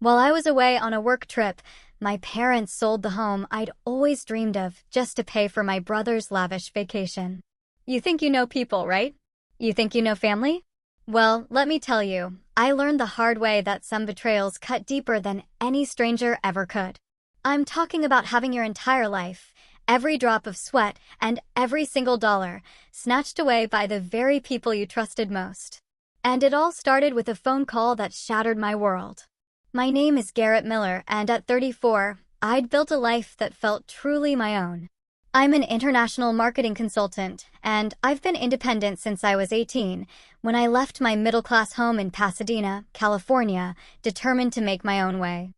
While I was away on a work trip, my parents sold the home I'd always dreamed of just to pay for my brother's lavish vacation. You think you know people, right? You think you know family? Well, let me tell you, I learned the hard way that some betrayals cut deeper than any stranger ever could. I'm talking about having your entire life, every drop of sweat, and every single dollar snatched away by the very people you trusted most. And it all started with a phone call that shattered my world. My name is Garrett Miller, and at 34, I'd built a life that felt truly my own. I'm an international marketing consultant, and I've been independent since I was 18, when I left my middle-class home in Pasadena, California, determined to make my own way.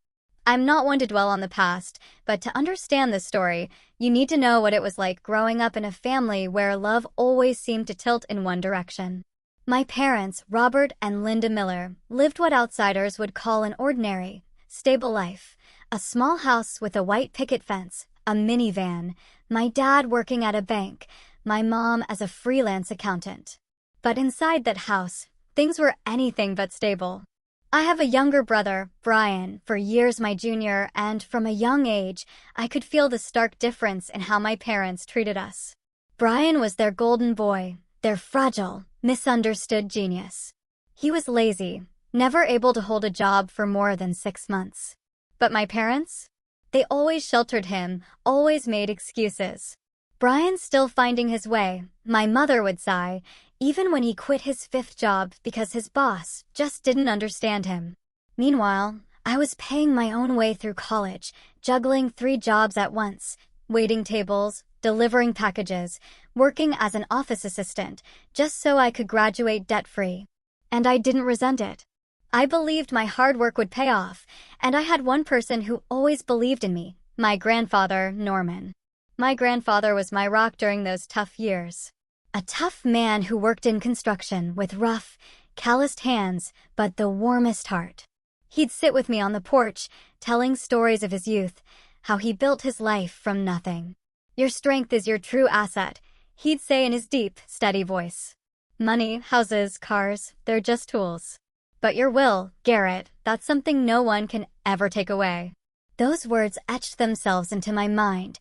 I'm not one to dwell on the past, but to understand this story, you need to know what it was like growing up in a family where love always seemed to tilt in one direction. My parents, Robert and Linda Miller, lived what outsiders would call an ordinary, stable life. A small house with a white picket fence, a minivan, my dad working at a bank, my mom as a freelance accountant. But inside that house, things were anything but stable. I have a younger brother, Brian, for years my junior, and from a young age, I could feel the stark difference in how my parents treated us. Brian was their golden boy, their fragile, misunderstood genius. He was lazy, never able to hold a job for more than 6 months. But my parents? They always sheltered him, always made excuses. Brian's still finding his way, my mother would sigh, even when he quit his 5th job because his boss just didn't understand him. Meanwhile, I was paying my own way through college, juggling 3 jobs at once, waiting tables, delivering packages, working as an office assistant, just so I could graduate debt-free. And I didn't resent it. I believed my hard work would pay off, and I had one person who always believed in me, my grandfather, Norman. My grandfather was my rock during those tough years. A tough man who worked in construction with rough, calloused hands, but the warmest heart. He'd sit with me on the porch, telling stories of his youth, how he built his life from nothing. "Your strength is your true asset," he'd say in his deep, steady voice. "Money, houses, cars, they're just tools. But your will, Garrett, that's something no one can ever take away." Those words etched themselves into my mind,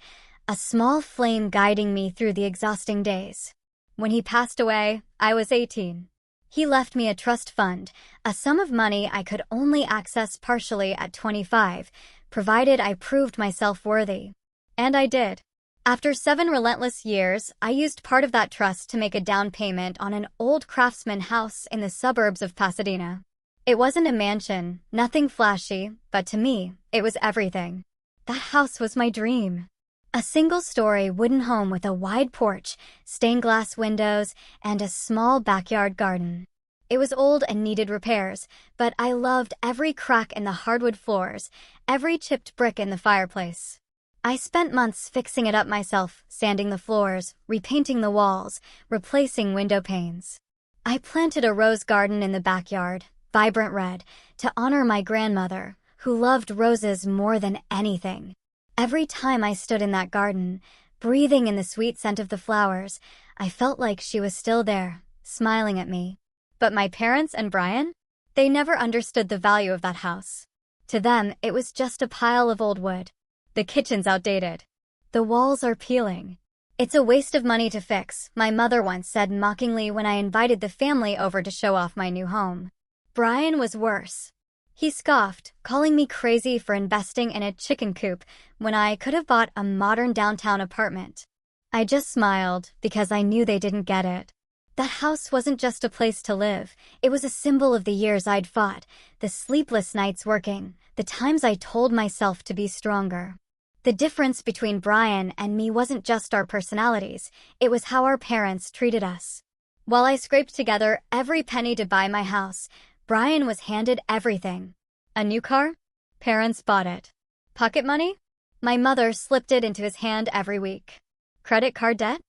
a small flame guiding me through the exhausting days. When he passed away, I was 18. He left me a trust fund, a sum of money I could only access partially at 25, provided I proved myself worthy. And I did. After 7 relentless years, I used part of that trust to make a down payment on an old craftsman house in the suburbs of Pasadena. It wasn't a mansion, nothing flashy, but to me, it was everything. That house was my dream. A single-story wooden home with a wide porch, stained glass windows, and a small backyard garden. It was old and needed repairs, but I loved every crack in the hardwood floors, every chipped brick in the fireplace. I spent months fixing it up myself, sanding the floors, repainting the walls, replacing window panes. I planted a rose garden in the backyard, vibrant red, to honor my grandmother, who loved roses more than anything. Every time I stood in that garden, breathing in the sweet scent of the flowers, I felt like she was still there, smiling at me. But my parents and Brian? They never understood the value of that house. To them, it was just a pile of old wood. The kitchen's outdated. The walls are peeling. "It's a waste of money to fix," my mother once said mockingly when I invited the family over to show off my new home. Brian was worse. He scoffed, calling me crazy for investing in a chicken coop when I could have bought a modern downtown apartment. I just smiled because I knew they didn't get it. That house wasn't just a place to live. It was a symbol of the years I'd fought, the sleepless nights working, the times I told myself to be stronger. The difference between Brian and me wasn't just our personalities, it was how our parents treated us. While I scraped together every penny to buy my house, Brian was handed everything. A new car? Parents bought it. Pocket money? My mother slipped it into his hand every week. Credit card debt?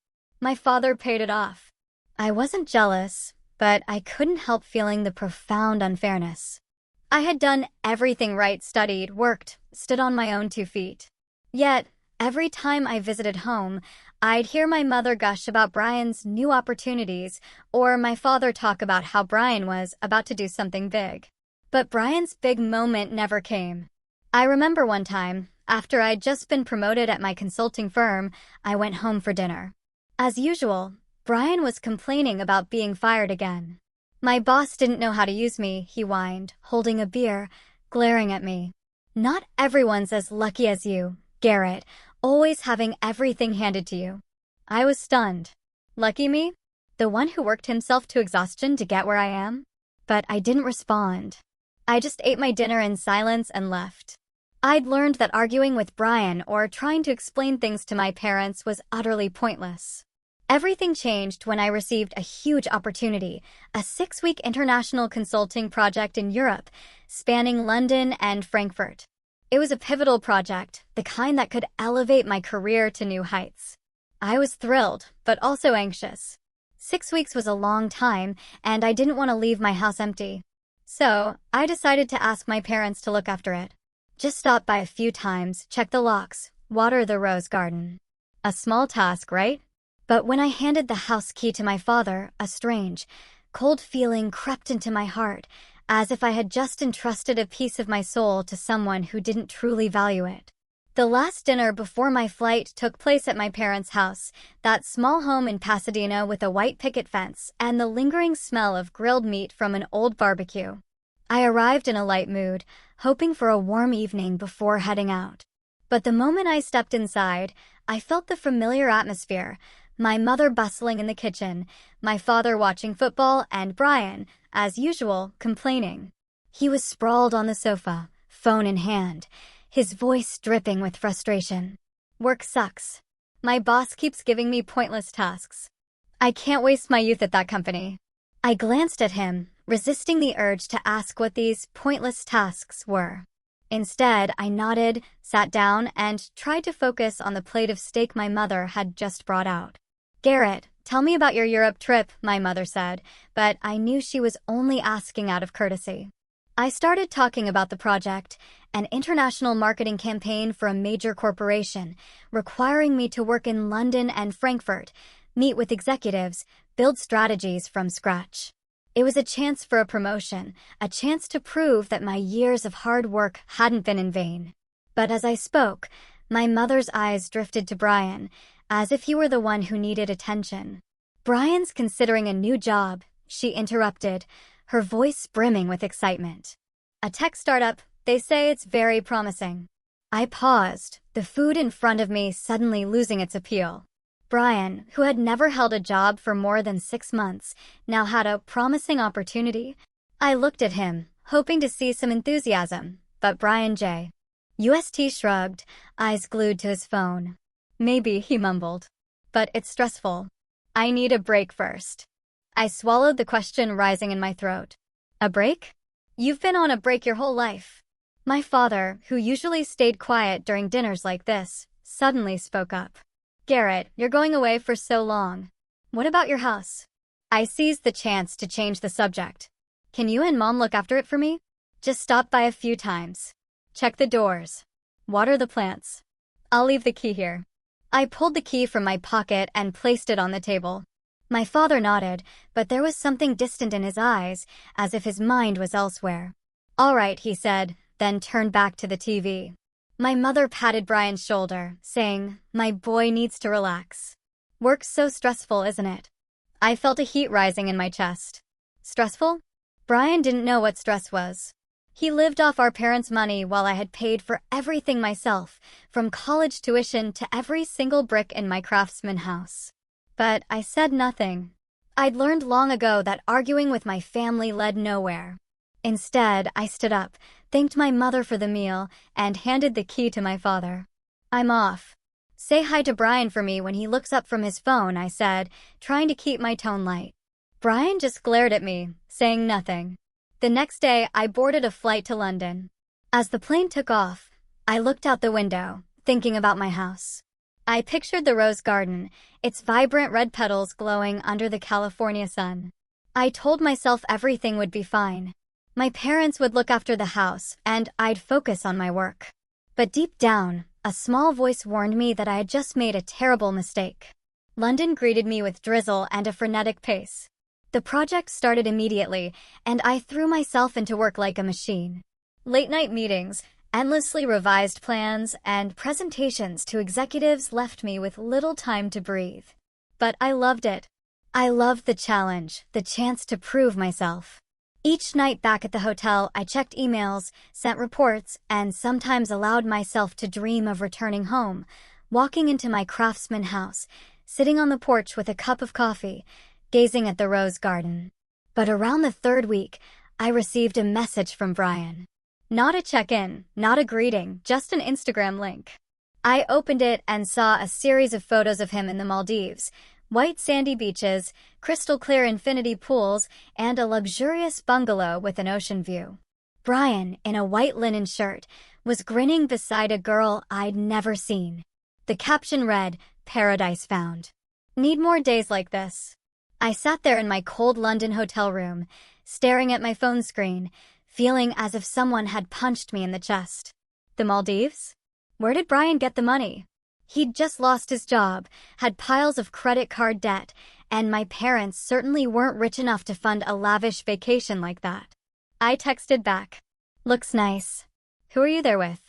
My father paid it off. I wasn't jealous, but I couldn't help feeling the profound unfairness. I had done everything right, studied, worked, stood on my own 2 feet. Yet, every time I visited home, I'd hear my mother gush about Brian's new opportunities, or my father talk about how Brian was about to do something big. But Brian's big moment never came. I remember one time, after I'd just been promoted at my consulting firm, I went home for dinner. As usual, Brian was complaining about being fired again. My boss didn't know how to use me, he whined, holding a beer, glaring at me. Not everyone's as lucky as you, Garrett, always having everything handed to you. I was stunned. Lucky me? The one who worked himself to exhaustion to get where I am? But I didn't respond. I just ate my dinner in silence and left. I'd learned that arguing with Brian or trying to explain things to my parents was utterly pointless. Everything changed when I received a huge opportunity, a 6-week international consulting project in Europe, spanning London and Frankfurt. It was a pivotal project, the kind that could elevate my career to new heights. I was thrilled, but also anxious. 6 weeks was a long time, and I didn't want to leave my house empty. So, I decided to ask my parents to look after it. Just stop by a few times, check the locks, water the rose garden. A small task, right? But when I handed the house key to my father, a strange, cold feeling crept into my heart, as if I had just entrusted a piece of my soul to someone who didn't truly value it. The last dinner before my flight took place at my parents' house, that small home in Pasadena with a white picket fence and the lingering smell of grilled meat from an old barbecue. I arrived in a light mood, hoping for a warm evening before heading out. But the moment I stepped inside, I felt the familiar atmosphere, my mother bustling in the kitchen, my father watching football, and Brian, as usual, complaining. He was sprawled on the sofa, phone in hand, his voice dripping with frustration. Work sucks. My boss keeps giving me pointless tasks. I can't waste my youth at that company. I glanced at him, resisting the urge to ask what these pointless tasks were. Instead, I nodded, sat down, and tried to focus on the plate of steak my mother had just brought out. Garrett, tell me about your Europe trip, my mother said, but I knew she was only asking out of courtesy. I started talking about the project, an international marketing campaign for a major corporation, requiring me to work in London and Frankfurt, meet with executives, build strategies from scratch. It was a chance for a promotion, a chance to prove that my years of hard work hadn't been in vain. But as I spoke, my mother's eyes drifted to Brian, as if he were the one who needed attention. Brian's considering a new job, she interrupted, her voice brimming with excitement. A tech startup, they say it's very promising. I paused, the food in front of me suddenly losing its appeal. Brian, who had never held a job for more than 6 months, now had a promising opportunity. I looked at him, hoping to see some enthusiasm, but Brian J. UST shrugged, eyes glued to his phone. Maybe, he mumbled. But it's stressful. I need a break first. I swallowed the question rising in my throat. A break? You've been on a break your whole life. My father, who usually stayed quiet during dinners like this, suddenly spoke up. Garrett, you're going away for so long. What about your house? I seized the chance to change the subject. Can you and Mom look after it for me? Just stop by a few times. Check the doors. Water the plants. I'll leave the key here. I pulled the key from my pocket and placed it on the table. My father nodded, but there was something distant in his eyes, as if his mind was elsewhere. All right, he said, then turned back to the TV. My mother patted Brian's shoulder, saying, my boy needs to relax. Work's so stressful, isn't it? I felt a heat rising in my chest. Stressful? Brian didn't know what stress was. He lived off our parents' money while I had paid for everything myself, from college tuition to every single brick in my craftsman house. But I said nothing. I'd learned long ago that arguing with my family led nowhere. Instead, I stood up, thanked my mother for the meal, and handed the key to my father. I'm off. Say hi to Brian for me when he looks up from his phone, I said, trying to keep my tone light. Brian just glared at me, saying nothing. The next day, I boarded a flight to London. As the plane took off, I looked out the window, thinking about my house. I pictured the rose garden, its vibrant red petals glowing under the California sun. I told myself everything would be fine. My parents would look after the house, and I'd focus on my work. But deep down, a small voice warned me that I had just made a terrible mistake. London greeted me with drizzle and a frenetic pace. The project started immediately, and I threw myself into work like a machine. Late-night meetings, endlessly revised plans, and presentations to executives left me with little time to breathe. But I loved it. I loved the challenge, the chance to prove myself. Each night back at the hotel, I checked emails, sent reports, and sometimes allowed myself to dream of returning home, walking into my craftsman house, sitting on the porch with a cup of coffee, gazing at the rose garden. But around the third week, I received a message from Brian. Not a check-in, not a greeting, just an Instagram link. I opened it and saw a series of photos of him in the Maldives, white sandy beaches, crystal-clear infinity pools, and a luxurious bungalow with an ocean view. Brian, in a white linen shirt, was grinning beside a girl I'd never seen. The caption read, "Paradise found." Need more days like this. I sat there in my cold London hotel room, staring at my phone screen, feeling as if someone had punched me in the chest. The Maldives? Where did Brian get the money? He'd just lost his job, had piles of credit card debt, and my parents certainly weren't rich enough to fund a lavish vacation like that. I texted back. "Looks nice. Who are you there with?"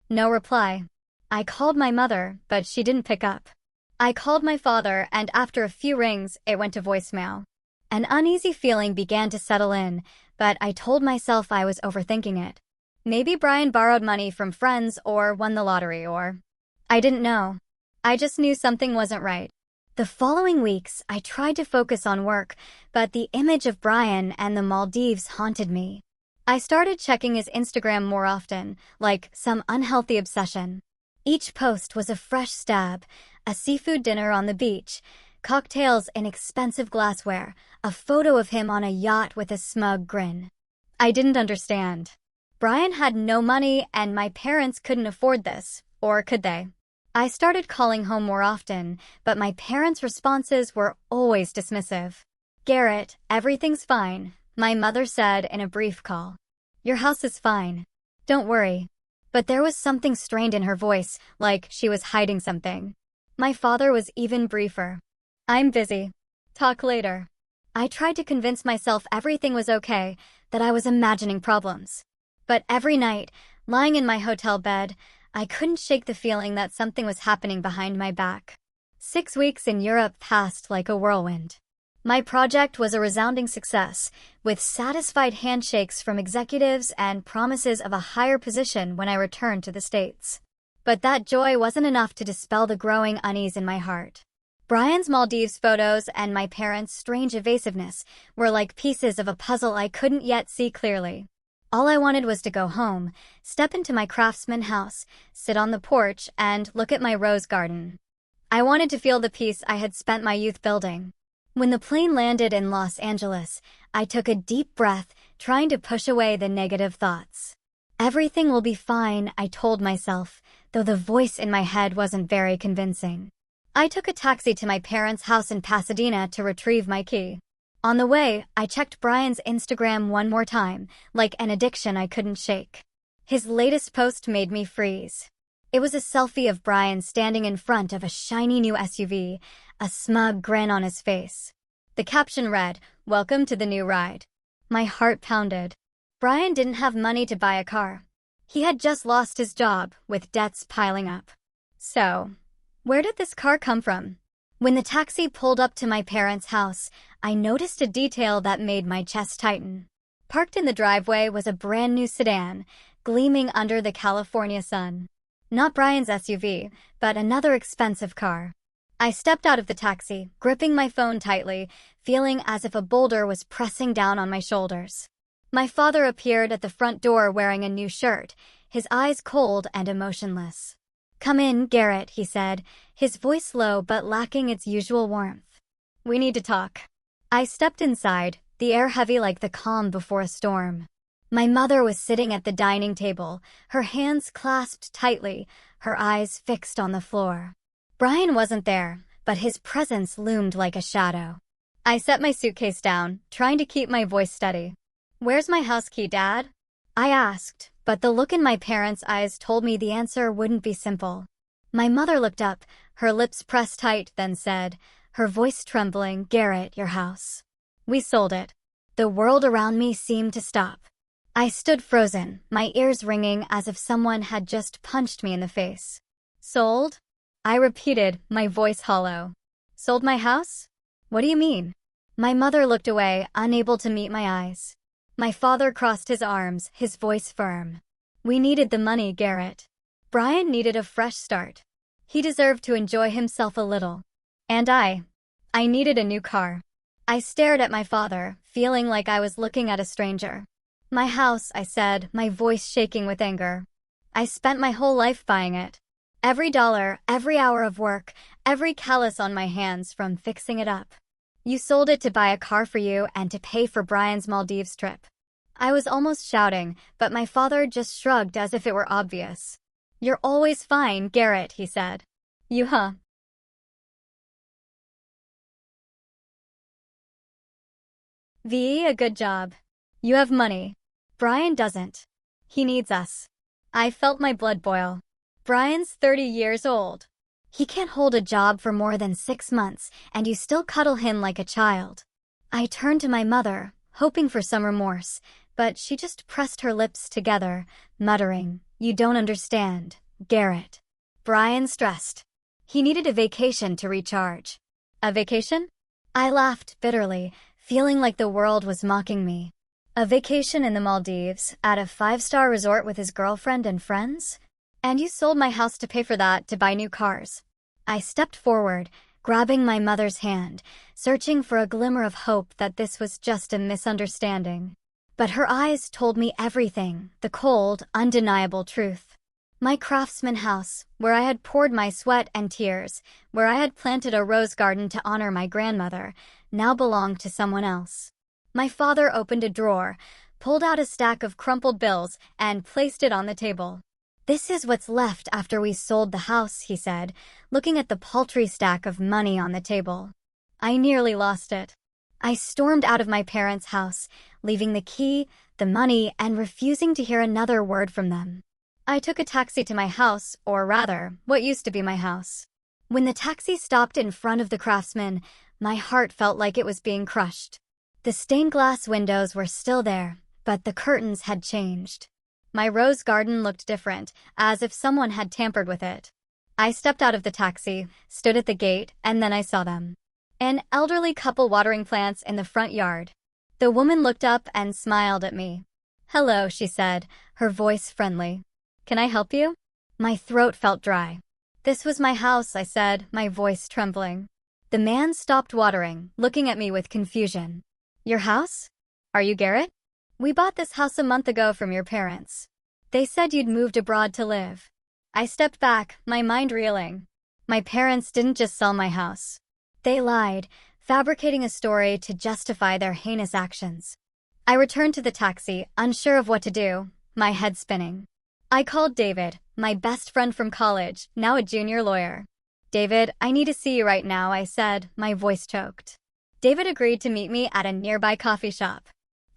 No reply. I called my mother, but she didn't pick up. I called my father, and after a few rings, it went to voicemail. An uneasy feeling began to settle in, but I told myself I was overthinking it. Maybe Brian borrowed money from friends or won the lottery, or... I didn't know. I just knew something wasn't right. The following weeks, I tried to focus on work, but the image of Brian and the Maldives haunted me. I started checking his Instagram more often, like some unhealthy obsession. Each post was a fresh stab, a seafood dinner on the beach, cocktails in expensive glassware, a photo of him on a yacht with a smug grin. I didn't understand. Brian had no money, and my parents couldn't afford this, or could they? I started calling home more often, but my parents' responses were always dismissive. "Garrett, everything's fine," my mother said in a brief call. "Your house is fine. Don't worry." But there was something strained in her voice, like she was hiding something. My father was even briefer. "I'm busy. Talk later." I tried to convince myself everything was okay, that I was imagining problems. But every night, lying in my hotel bed, I couldn't shake the feeling that something was happening behind my back. 6 weeks in Europe passed like a whirlwind. My project was a resounding success, with satisfied handshakes from executives and promises of a higher position when I returned to the States. But that joy wasn't enough to dispel the growing unease in my heart. Brian's Maldives photos and my parents' strange evasiveness were like pieces of a puzzle I couldn't yet see clearly. All I wanted was to go home, step into my craftsman house, sit on the porch, and look at my rose garden. I wanted to feel the peace I had spent my youth building. When the plane landed in Los Angeles, I took a deep breath, trying to push away the negative thoughts. Everything will be fine, I told myself, though the voice in my head wasn't very convincing. I took a taxi to my parents' house in Pasadena to retrieve my key. On the way, I checked Brian's Instagram one more time, like an addiction I couldn't shake. His latest post made me freeze. It was a selfie of Brian standing in front of a shiny new SUV, a smug grin on his face. The caption read, "Welcome to the new ride." My heart pounded. Brian didn't have money to buy a car. He had just lost his job, with debts piling up. So, where did this car come from? When the taxi pulled up to my parents' house, I noticed a detail that made my chest tighten. Parked in the driveway was a brand new sedan, gleaming under the California sun. Not Brian's SUV, but another expensive car. I stepped out of the taxi, gripping my phone tightly, feeling as if a boulder was pressing down on my shoulders. My father appeared at the front door wearing a new shirt, his eyes cold and emotionless. "Come in, Garrett," he said, his voice low but lacking its usual warmth. "We need to talk." I stepped inside, the air heavy like the calm before a storm. My mother was sitting at the dining table, her hands clasped tightly, her eyes fixed on the floor. Brian wasn't there, but his presence loomed like a shadow. I set my suitcase down, trying to keep my voice steady. "Where's my house key, Dad?" I asked, but the look in my parents' eyes told me the answer wouldn't be simple. My mother looked up, her lips pressed tight, then said, her voice trembling, "Garrett, your house." We sold it. The world around me seemed to stop. I stood frozen, my ears ringing as if someone had just punched me in the face. Sold? I repeated, my voice hollow. Sold my house? What do you mean? My mother looked away, unable to meet my eyes. My father crossed his arms, his voice firm. We needed the money, Garrett. Brian needed a fresh start. He deserved to enjoy himself a little. And I needed a new car. I stared at my father, feeling like I was looking at a stranger. My house, I said, my voice shaking with anger. I spent my whole life buying it. Every dollar, every hour of work, every callus on my hands from fixing it up. You sold it to buy a car for you and to pay for Brian's Maldives trip. I was almost shouting, but my father just shrugged as if it were obvious. You're always fine, Garrett, he said. You. A good job. You have money. Brian doesn't. He needs us. I felt my blood boil. Brian's 30 years old. He can't hold a job for more than 6 months, and you still cuddle him like a child. I turned to my mother, hoping for some remorse, but she just pressed her lips together, muttering, You don't understand, Garrett. Brian stressed. He needed a vacation to recharge. A vacation? I laughed bitterly, feeling like the world was mocking me. A vacation in the Maldives, at a 5-star resort with his girlfriend and friends? And you sold my house to pay for that, to buy new cars. I stepped forward, grabbing my mother's hand, searching for a glimmer of hope that this was just a misunderstanding. But her eyes told me everything, the cold, undeniable truth. My craftsman house, where I had poured my sweat and tears, where I had planted a rose garden to honor my grandmother, now belonged to someone else. My father opened a drawer, pulled out a stack of crumpled bills, and placed it on the table. This is what's left after we sold the house, he said, looking at the paltry stack of money on the table. I nearly lost it. I stormed out of my parents' house, leaving the key, the money, and refusing to hear another word from them. I took a taxi to my house, or rather, what used to be my house. When the taxi stopped in front of the Craftsman, my heart felt like it was being crushed. The stained glass windows were still there, but the curtains had changed. My rose garden looked different, as if someone had tampered with it. I stepped out of the taxi, stood at the gate, and then I saw them. An elderly couple watering plants in the front yard. The woman looked up and smiled at me. Hello, she said, her voice friendly. Can I help you? My throat felt dry. This was my house, I said, my voice trembling. The man stopped watering, looking at me with confusion. Your house? Are you Garrett? We bought this house a month ago from your parents. They said you'd moved abroad to live. I stepped back, my mind reeling. My parents didn't just sell my house. They lied, fabricating a story to justify their heinous actions. I returned to the taxi, unsure of what to do, my head spinning. I called David, my best friend from college, now a junior lawyer. David, I need to see you right now, I said, my voice choked. David agreed to meet me at a nearby coffee shop.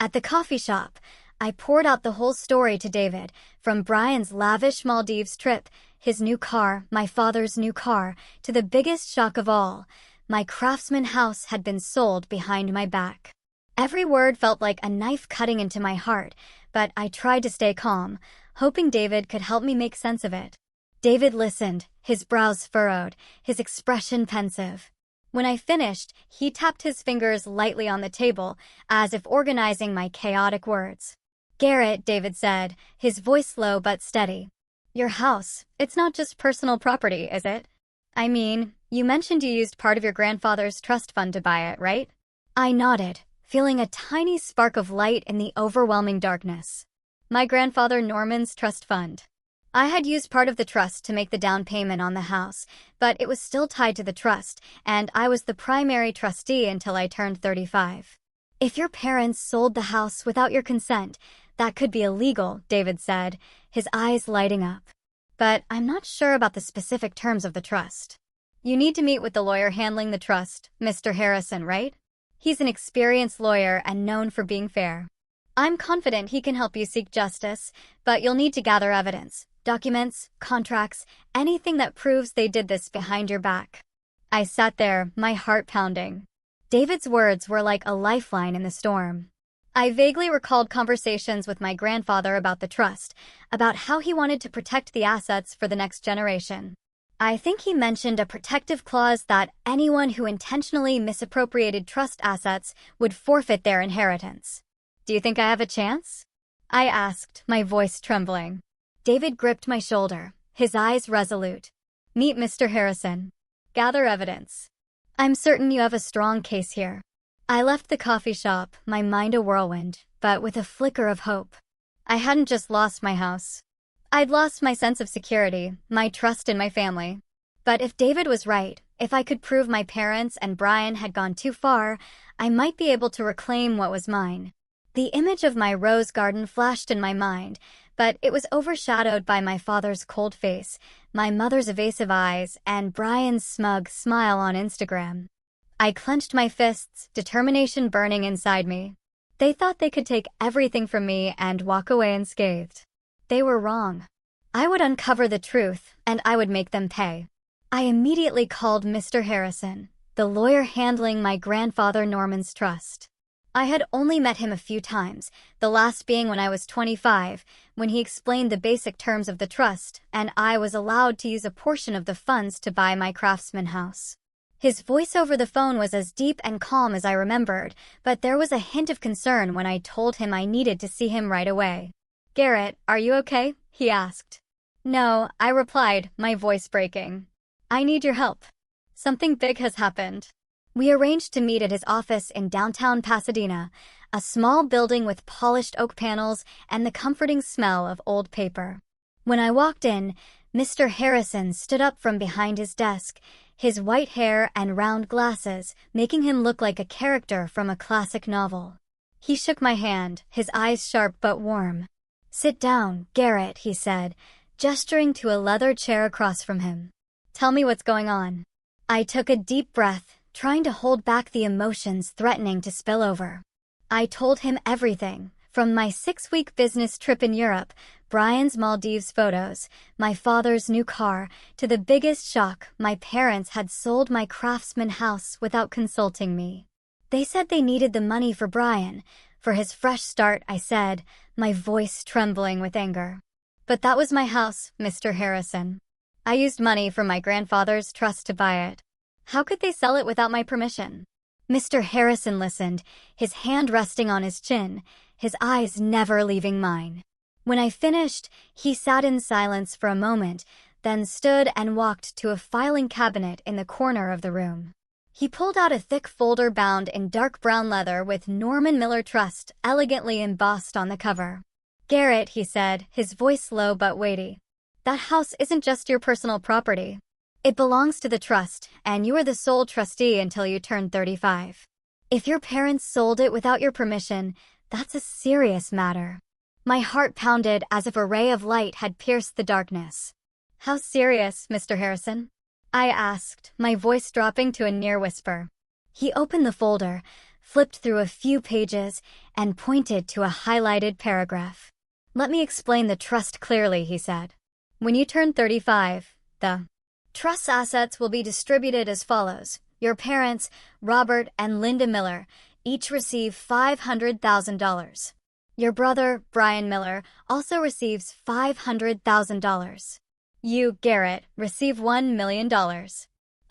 At the coffee shop, I poured out the whole story to David, from Brian's lavish Maldives trip, his new car, my father's new car, to the biggest shock of all. My Craftsman house had been sold behind my back. Every word felt like a knife cutting into my heart, but I tried to stay calm, hoping David could help me make sense of it. David listened, his brows furrowed, his expression pensive. When I finished, he tapped his fingers lightly on the table, as if organizing my chaotic words. Garrett, David said, his voice low but steady. Your house, it's not just personal property, is it? I mean, you mentioned you used part of your grandfather's trust fund to buy it, right? I nodded, feeling a tiny spark of light in the overwhelming darkness. My grandfather Norman's trust fund. I had used part of the trust to make the down payment on the house, but it was still tied to the trust, and I was the primary trustee until I turned 35. If your parents sold the house without your consent, that could be illegal, David said, his eyes lighting up. But I'm not sure about the specific terms of the trust. You need to meet with the lawyer handling the trust, Mr. Harrison, right? He's an experienced lawyer and known for being fair. I'm confident he can help you seek justice, but you'll need to gather evidence. Documents, contracts, anything that proves they did this behind your back. I sat there, my heart pounding. David's words were like a lifeline in the storm. I vaguely recalled conversations with my grandfather about the trust, about how he wanted to protect the assets for the next generation. I think he mentioned a protective clause that anyone who intentionally misappropriated trust assets would forfeit their inheritance. Do you think I have a chance? I asked, my voice trembling. David gripped my shoulder, his eyes resolute. Meet Mr. Harrison. Gather evidence. I'm certain you have a strong case here. I left the coffee shop, my mind a whirlwind, but with a flicker of hope. I hadn't just lost my house. I'd lost my sense of security, my trust in my family. But if David was right, if I could prove my parents and Brian had gone too far, I might be able to reclaim what was mine. The image of my rose garden flashed in my mind, but it was overshadowed by my father's cold face, my mother's evasive eyes, and Brian's smug smile on Instagram. I clenched my fists, determination burning inside me. They thought they could take everything from me and walk away unscathed. They were wrong. I would uncover the truth, and I would make them pay. I immediately called Mr. Harrison, the lawyer handling my grandfather Norman's trust. I had only met him a few times, the last being when I was 25, when he explained the basic terms of the trust, and I was allowed to use a portion of the funds to buy my craftsman house. His voice over the phone was as deep and calm as I remembered, but there was a hint of concern when I told him I needed to see him right away. "Garrett, are you okay?" he asked. "No," I replied, my voice breaking. "I need your help. Something big has happened." We arranged to meet at his office in downtown Pasadena, a small building with polished oak panels and the comforting smell of old paper. When I walked in, Mr. Harrison stood up from behind his desk, his white hair and round glasses making him look like a character from a classic novel. He shook my hand, his eyes sharp but warm. "Sit down, Garrett," he said, gesturing to a leather chair across from him. "Tell me what's going on." I took a deep breath, trying to hold back the emotions threatening to spill over. I told him everything, from my 6-week business trip in Europe, Brian's Maldives photos, my father's new car, to the biggest shock: my parents had sold my craftsman house without consulting me. They said they needed the money for Brian, for his fresh start, I said, my voice trembling with anger. "But that was my house, Mr. Harrison. I used money from my grandfather's trust to buy it. How could they sell it without my permission?" Mr. Harrison listened, his hand resting on his chin, his eyes never leaving mine. When I finished, he sat in silence for a moment, then stood and walked to a filing cabinet in the corner of the room. He pulled out a thick folder bound in dark brown leather with Norman Miller Trust elegantly embossed on the cover. "Garrett," he said, his voice low but weighty, "that house isn't just your personal property. It belongs to the trust, and you are the sole trustee until you turn 35. If your parents sold it without your permission, that's a serious matter." My heart pounded as if a ray of light had pierced the darkness. "How serious, Mr. Harrison?" I asked, my voice dropping to a near whisper. He opened the folder, flipped through a few pages, and pointed to a highlighted paragraph. "Let me explain the trust clearly," he said. "When you turn 35, the trust assets will be distributed as follows. Your parents, Robert and Linda Miller, each receive $500,000. Your brother, Brian Miller, also receives $500,000. You, Garrett, receive $1 million.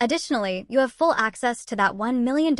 Additionally, you have full access to that $1 million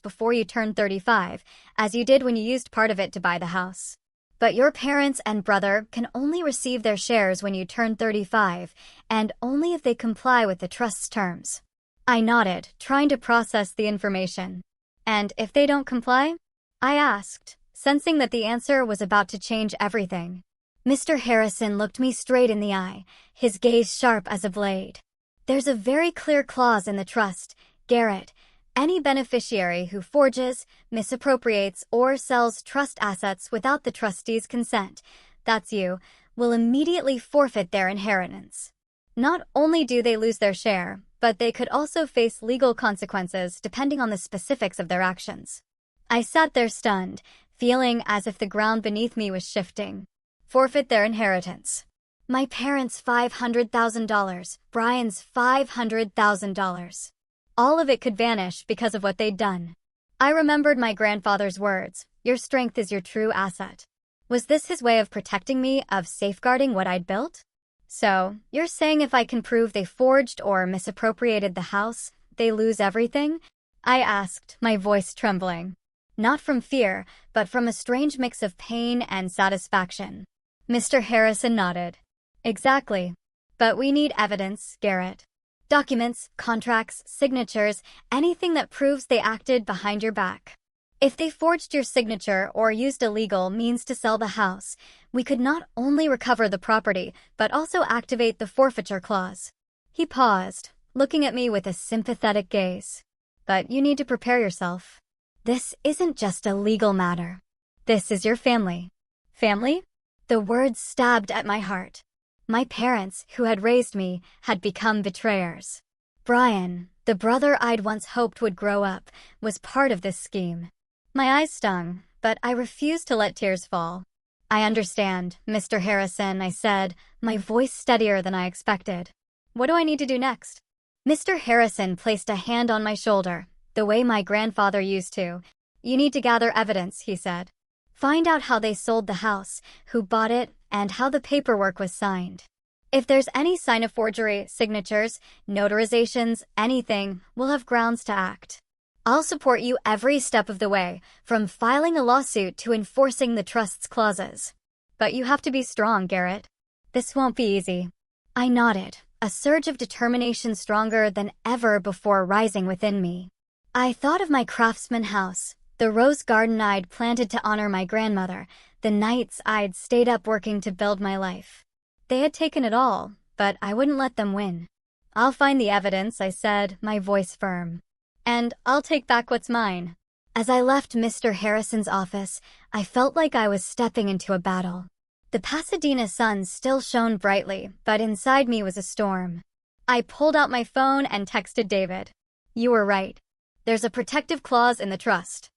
before you turn 35, as you did when you used part of it to buy the house. But your parents and brother can only receive their shares when you turn 35, and only if they comply with the trust's terms." I nodded, trying to process the information. "And if they don't comply?" I asked, sensing that the answer was about to change everything. Mr. Harrison looked me straight in the eye, his gaze sharp as a blade. "There's a very clear clause in the trust, Garrett. Any beneficiary who forges, misappropriates, or sells trust assets without the trustee's consent, that's you, will immediately forfeit their inheritance. Not only do they lose their share, but they could also face legal consequences depending on the specifics of their actions." I sat there stunned, feeling as if the ground beneath me was shifting. Forfeit their inheritance. My parents' $500,000, Brian's $500,000. All of it could vanish because of what they'd done. I remembered my grandfather's words, "Your strength is your true asset." Was this his way of protecting me, of safeguarding what I'd built? So, you're saying if I can prove they forged or misappropriated the house, they lose everything? I asked, my voice trembling. Not from fear, but from a strange mix of pain and satisfaction. Mr. Harrison nodded. Exactly. But we need evidence, Garrett. Documents, contracts, signatures, anything that proves they acted behind your back. If they forged your signature or used illegal means to sell the house, we could not only recover the property, but also activate the forfeiture clause. He paused, looking at me with a sympathetic gaze. But you need to prepare yourself. This isn't just a legal matter. This is your family. Family? The words stabbed at my heart. My parents, who had raised me, had become betrayers. Brian, the brother I'd once hoped would grow up, was part of this scheme. My eyes stung, but I refused to let tears fall. I understand, Mr. Harrison, I said, my voice steadier than I expected. What do I need to do next? Mr. Harrison placed a hand on my shoulder, the way my grandfather used to. You need to gather evidence, he said. Find out how they sold the house, who bought it, and how the paperwork was signed. If there's any sign of forgery, signatures, notarizations, anything, we'll have grounds to act. I'll support you every step of the way, from filing a lawsuit to enforcing the trust's clauses. But you have to be strong, Garrett. This won't be easy. I nodded, a surge of determination stronger than ever before rising within me. I thought of my craftsman house, the rose garden I'd planted to honor my grandmother, the nights I'd stayed up working to build my life. They had taken it all, but I wouldn't let them win. I'll find the evidence, I said, my voice firm. And I'll take back what's mine. As I left Mr. Harrison's office, I felt like I was stepping into a battle. The Pasadena sun still shone brightly, but inside me was a storm. I pulled out my phone and texted David. You were right. There's a protective clause in the trust.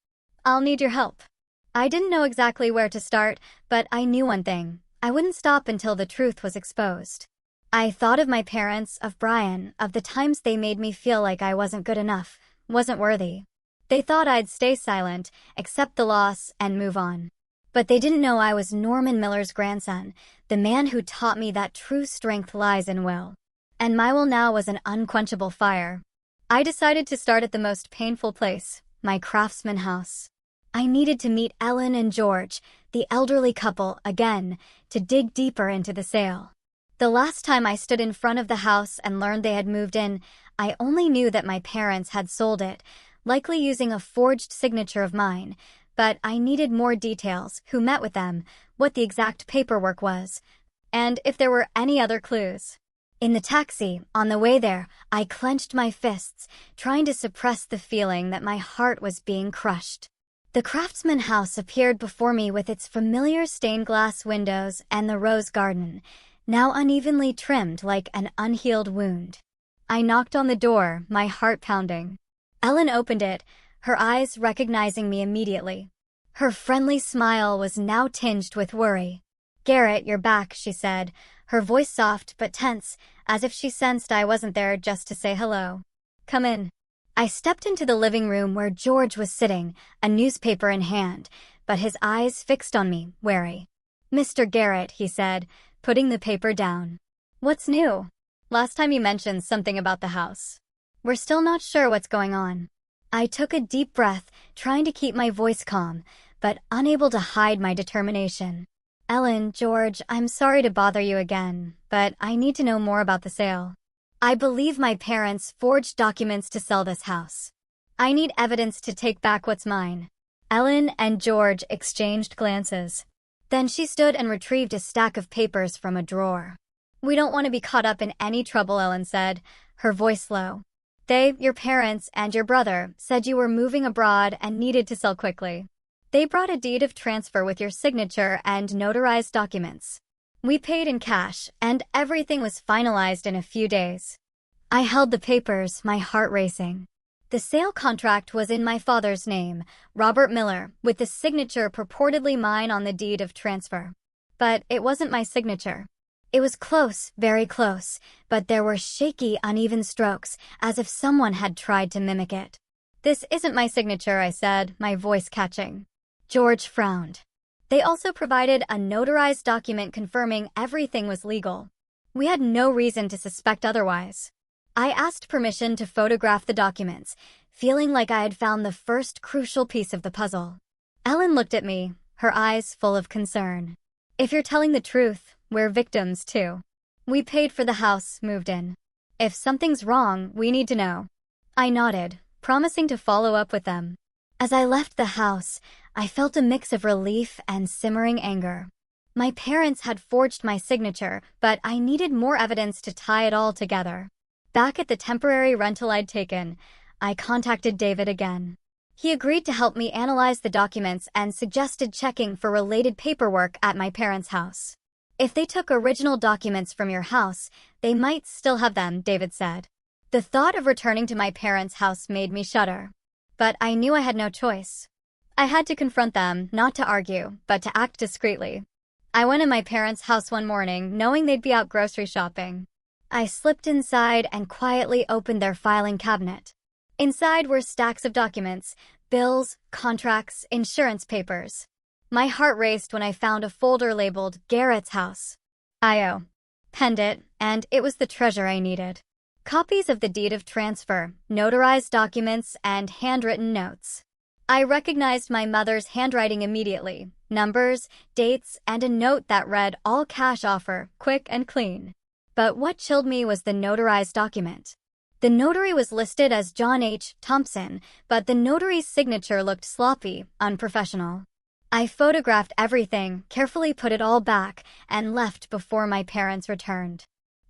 I'll need your help. I didn't know exactly where to start, but I knew one thing. I wouldn't stop until the truth was exposed. I thought of my parents, of Brian, of the times they made me feel like I wasn't good enough, wasn't worthy. They thought I'd stay silent, accept the loss, and move on. But they didn't know I was Norman Miller's grandson, the man who taught me that true strength lies in will. And my will now was an unquenchable fire. I decided to start at the most painful place, my craftsman house. I needed to meet Ellen and George, the elderly couple, again, to dig deeper into the sale. The last time I stood in front of the house and learned they had moved in, I only knew that my parents had sold it, likely using a forged signature of mine, but I needed more details, who met with them, what the exact paperwork was, and if there were any other clues. In the taxi, on the way there, I clenched my fists, trying to suppress the feeling that my heart was being crushed. The craftsman house appeared before me with its familiar stained glass windows and the rose garden, now unevenly trimmed like an unhealed wound. I knocked on the door, my heart pounding. Ellen opened it, her eyes recognizing me immediately. Her friendly smile was now tinged with worry. Garrett, you're back, she said, her voice soft but tense, as if she sensed I wasn't there just to say hello. Come in. I stepped into the living room where George was sitting, a newspaper in hand, but his eyes fixed on me, wary. Mr. Garrett, he said, putting the paper down. What's new? Last time you mentioned something about the house. We're still not sure what's going on. I took a deep breath, trying to keep my voice calm, but unable to hide my determination. Ellen, George, I'm sorry to bother you again, but I need to know more about the sale. I believe my parents forged documents to sell this house. I need evidence to take back what's mine. Ellen and George exchanged glances. Then she stood and retrieved a stack of papers from a drawer. We don't want to be caught up in any trouble, Ellen said, her voice low. Your parents, and your brother, said you were moving abroad and needed to sell quickly. They brought a deed of transfer with your signature and notarized documents. We paid in cash, and everything was finalized in a few days. I held the papers, my heart racing. The sale contract was in my father's name, Robert Miller, with the signature purportedly mine on the deed of transfer. But it wasn't my signature. It was close, very close, but there were shaky, uneven strokes, as if someone had tried to mimic it. "This isn't my signature," I said, my voice catching. George frowned. They also provided a notarized document confirming everything was legal. We had no reason to suspect otherwise. I asked permission to photograph the documents, feeling like I had found the first crucial piece of the puzzle. Ellen looked at me, her eyes full of concern. "If you're telling the truth, we're victims too. We paid for the house, moved in. If something's wrong, we need to know." I nodded, promising to follow up with them. As I left the house, I felt a mix of relief and simmering anger. My parents had forged my signature, but I needed more evidence to tie it all together. Back at the temporary rental I'd taken, I contacted David again. He agreed to help me analyze the documents and suggested checking for related paperwork at my parents' house. "If they took original documents from your house, they might still have them," David said. The thought of returning to my parents' house made me shudder. But I knew I had no choice. I had to confront them, not to argue, but to act discreetly. I went in my parents' house one morning, knowing they'd be out grocery shopping. I slipped inside and quietly opened their filing cabinet. Inside were stacks of documents, bills, contracts, insurance papers. My heart raced when I found a folder labeled Garrett's House. I penned it, and it was the treasure I needed. Copies of the deed of transfer, notarized documents, and handwritten notes. I recognized my mother's handwriting immediately, numbers, dates, and a note that read "all cash offer, quick and clean." But what chilled me was the notarized document. The notary was listed as John H. Thompson, but the notary's signature looked sloppy, unprofessional. I photographed everything, carefully put it all back, and left before my parents returned.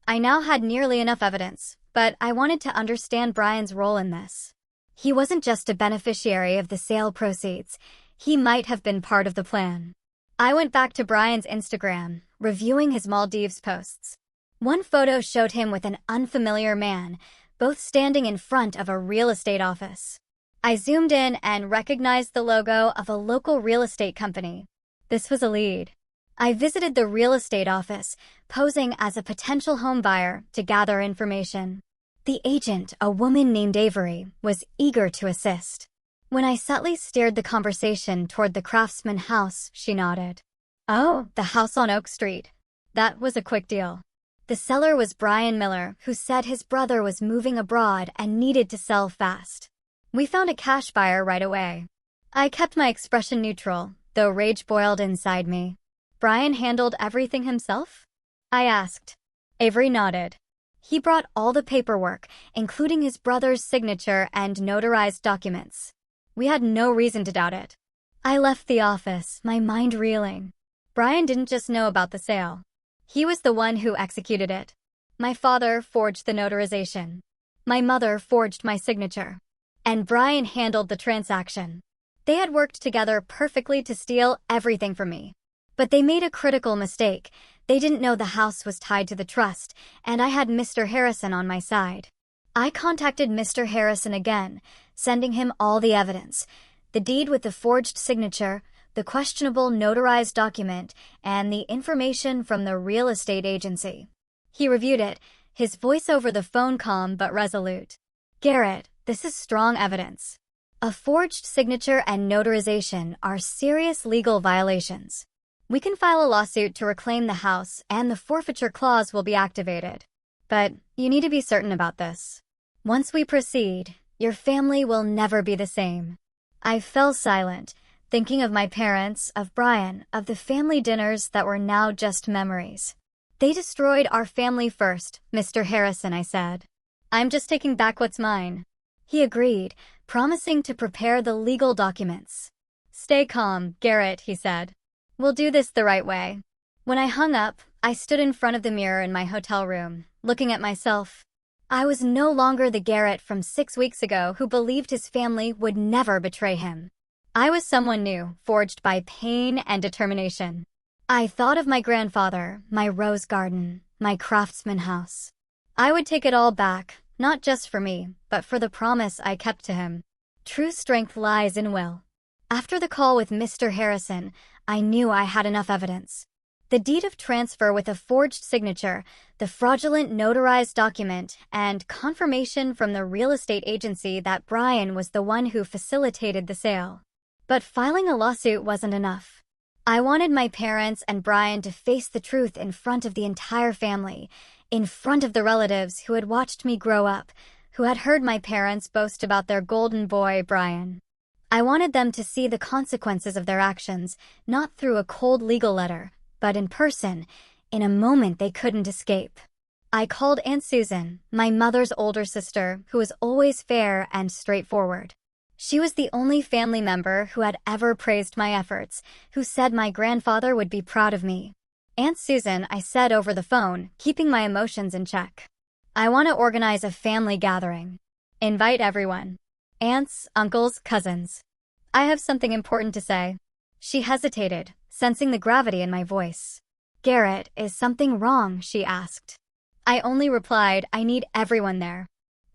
I now had nearly enough evidence, but I wanted to understand Brian's role in this. He wasn't just a beneficiary of the sale proceeds. He might have been part of the plan. I went back to Brian's Instagram, reviewing his Maldives posts. One photo showed him with an unfamiliar man, both standing in front of a real estate office. I zoomed in and recognized the logo of a local real estate company. This was a lead. I visited the real estate office, posing as a potential home buyer to gather information. The agent, a woman named Avery, was eager to assist. When I subtly steered the conversation toward the Craftsman house, she nodded. "Oh, the house on Oak Street. That was a quick deal." The seller was Brian Miller, who said his brother was moving abroad and needed to sell fast. We found a cash buyer right away. I kept my expression neutral, though rage boiled inside me. "Brian handled everything himself?" I asked. Avery nodded. He brought all the paperwork, including his brother's signature and notarized documents. We had no reason to doubt it. I left the office, my mind reeling. Brian didn't just know about the sale. He was the one who executed it. My father forged the notarization. My mother forged my signature. And Brian handled the transaction. They had worked together perfectly to steal everything from me. But they made a critical mistake. They didn't know the house was tied to the trust, and I had Mr. Harrison on my side. I contacted Mr. Harrison again, sending him all the evidence. The deed with the forged signature, the questionable notarized document, and the information from the real estate agency. He reviewed it, his voice over the phone calm but resolute. "Garrett, this is strong evidence. A forged signature and notarization are serious legal violations. We can file a lawsuit to reclaim the house, and the forfeiture clause will be activated. But you need to be certain about this. Once we proceed, your family will never be the same." I fell silent, thinking of my parents, of Brian, of the family dinners that were now just memories. "They destroyed our family first, Mr. Harrison," I said. "I'm just taking back what's mine." He agreed, promising to prepare the legal documents. "Stay calm, Garrett," he said. "We'll do this the right way." When I hung up, I stood in front of the mirror in my hotel room, looking at myself. I was no longer the Garrett from 6 weeks ago who believed his family would never betray him. I was someone new, forged by pain and determination. I thought of my grandfather, my rose garden, my Craftsman house. I would take it all back, not just for me, but for the promise I kept to him. True strength lies in will. After the call with Mr. Harrison, I knew I had enough evidence. The deed of transfer with a forged signature, the fraudulent notarized document, and confirmation from the real estate agency that Brian was the one who facilitated the sale. But filing a lawsuit wasn't enough. I wanted my parents and Brian to face the truth in front of the entire family, in front of the relatives who had watched me grow up, who had heard my parents boast about their golden boy, Brian. I wanted them to see the consequences of their actions, not through a cold legal letter, but in person, in a moment they couldn't escape. I called Aunt Susan, my mother's older sister, who was always fair and straightforward. She was the only family member who had ever praised my efforts, who said my grandfather would be proud of me. Aunt Susan, I said over the phone, keeping my emotions in check. I want to organize a family gathering. Invite everyone. Aunts, uncles, cousins. I have something important to say. She hesitated, sensing the gravity in my voice. Garrett, is something wrong? She asked. I only replied, I need everyone there.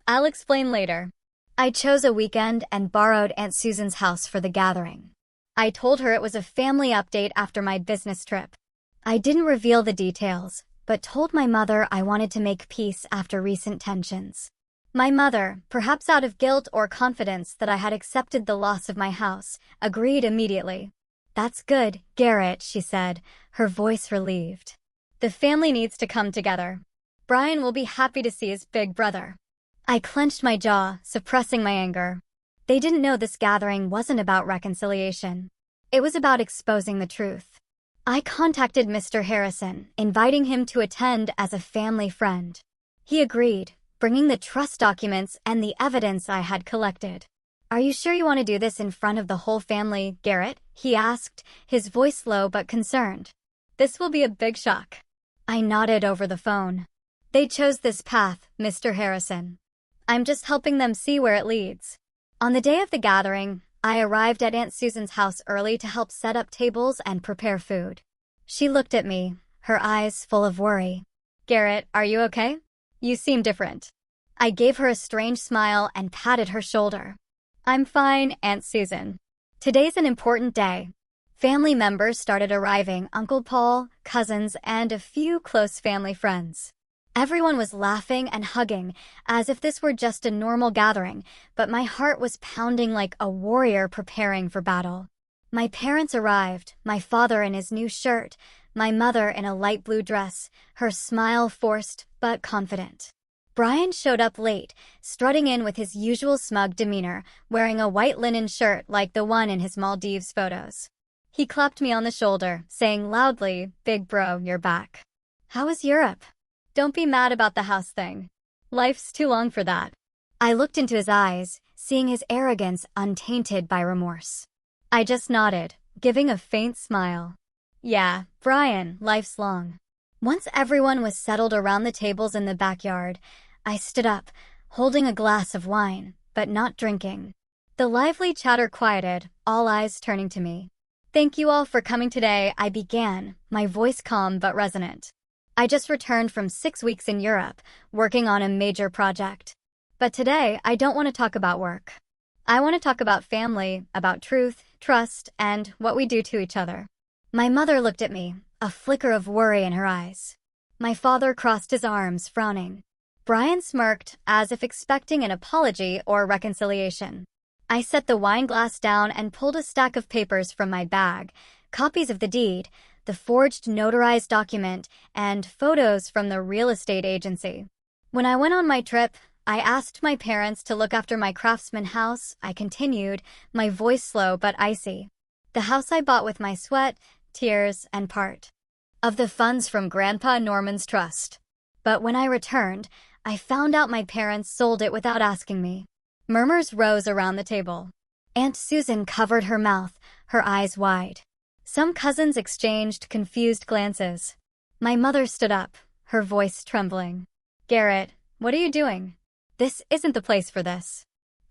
I'll explain later. I chose a weekend and borrowed Aunt Susan's house for the gathering. I told her it was a family update after my business trip. I didn't reveal the details, but told my mother I wanted to make peace after recent tensions. My mother, perhaps out of guilt or confidence that I had accepted the loss of my house, agreed immediately. That's good, Garrett, she said, her voice relieved. The family needs to come together. Brian will be happy to see his big brother. I clenched my jaw, suppressing my anger. They didn't know this gathering wasn't about reconciliation. It was about exposing the truth. I contacted Mr. Harrison, inviting him to attend as a family friend. He agreed, bringing the trust documents and the evidence I had collected. Are you sure you want to do this in front of the whole family, Garrett? He asked, his voice low but concerned. This will be a big shock. I nodded over the phone. They chose this path, Mr. Harrison. I'm just helping them see where it leads. On the day of the gathering, I arrived at Aunt Susan's house early to help set up tables and prepare food. She looked at me, her eyes full of worry. Garrett, are you okay? You seem different. I gave her a strange smile and patted her shoulder. I'm fine, Aunt Susan. Today's an important day. Family members started arriving, Uncle Paul, cousins, and a few close family friends. Everyone was laughing and hugging, as if this were just a normal gathering, but my heart was pounding like a warrior preparing for battle. My parents arrived, my father in his new shirt, my mother in a light blue dress, her smile forced but confident. Brian showed up late, strutting in with his usual smug demeanor, wearing a white linen shirt like the one in his Maldives photos. He clapped me on the shoulder, saying loudly, "Big bro, you're back. How was Europe? Don't be mad about the house thing. Life's too long for that." I looked into his eyes, seeing his arrogance untainted by remorse. I just nodded, giving a faint smile. Yeah, Brian, life's long. Once everyone was settled around the tables in the backyard, I stood up, holding a glass of wine, but not drinking. The lively chatter quieted, all eyes turning to me. Thank you all for coming today, I began, my voice calm but resonant. I just returned from 6 weeks in Europe, working on a major project. But today, I don't want to talk about work. I want to talk about family, about truth, trust, and what we do to each other. My mother looked at me, a flicker of worry in her eyes. My father crossed his arms, frowning. Brian smirked, as if expecting an apology or reconciliation. I set the wine glass down and pulled a stack of papers from my bag, copies of the deed, the forged notarized document, and photos from the real estate agency. When I went on my trip, I asked my parents to look after my craftsman house, I continued, my voice slow but icy. The house I bought with my sweat, tears, and part of the funds from Grandpa Norman's trust. But when I returned, I found out my parents sold it without asking me. Murmurs rose around the table. Aunt Susan covered her mouth, her eyes wide. Some cousins exchanged confused glances. My mother stood up, her voice trembling. Garrett, what are you doing? This isn't the place for this.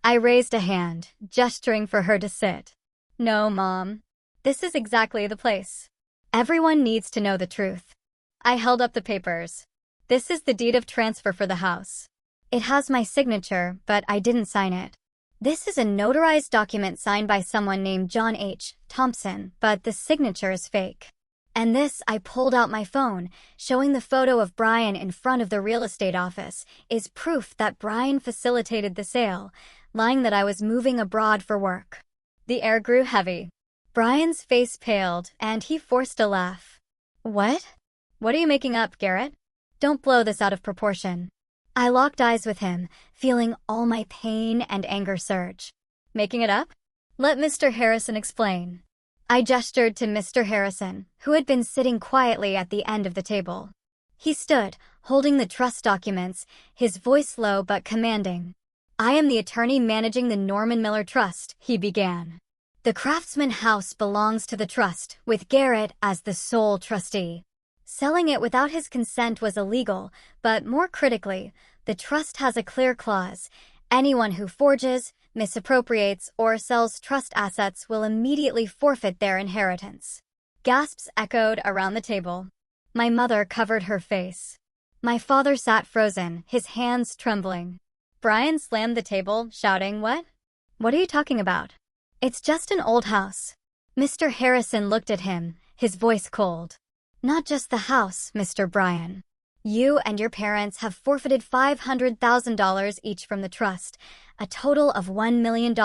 I raised a hand, gesturing for her to sit. No, Mom. This is exactly the place. Everyone needs to know the truth. I held up the papers. This is the deed of transfer for the house. It has my signature, but I didn't sign it. This is a notarized document signed by someone named John H. Thompson, but the signature is fake. And this, I pulled out my phone, showing the photo of Brian in front of the real estate office, is proof that Brian facilitated the sale, lying that I was moving abroad for work. The air grew heavy. Brian's face paled, and he forced a laugh. What? What are you making up, Garrett? Don't blow this out of proportion. I locked eyes with him, feeling all my pain and anger surge. Making it up? Let Mr. Harrison explain. I gestured to Mr. Harrison, who had been sitting quietly at the end of the table. He stood, holding the trust documents, his voice low but commanding. I am the attorney managing the Norman Miller Trust, he began. The Craftsman House belongs to the trust, with Garrett as the sole trustee. Selling it without his consent was illegal, but more critically, the trust has a clear clause. Anyone who forges, misappropriates, or sells trust assets will immediately forfeit their inheritance. Gasps echoed around the table. My mother covered her face. My father sat frozen, his hands trembling. Brian slammed the table, shouting, What? What are you talking about? It's just an old house. Mr. Harrison looked at him, his voice cold. Not just the house, Mr. Brian. You and your parents have forfeited $500,000 each from the trust, a total of $1 million,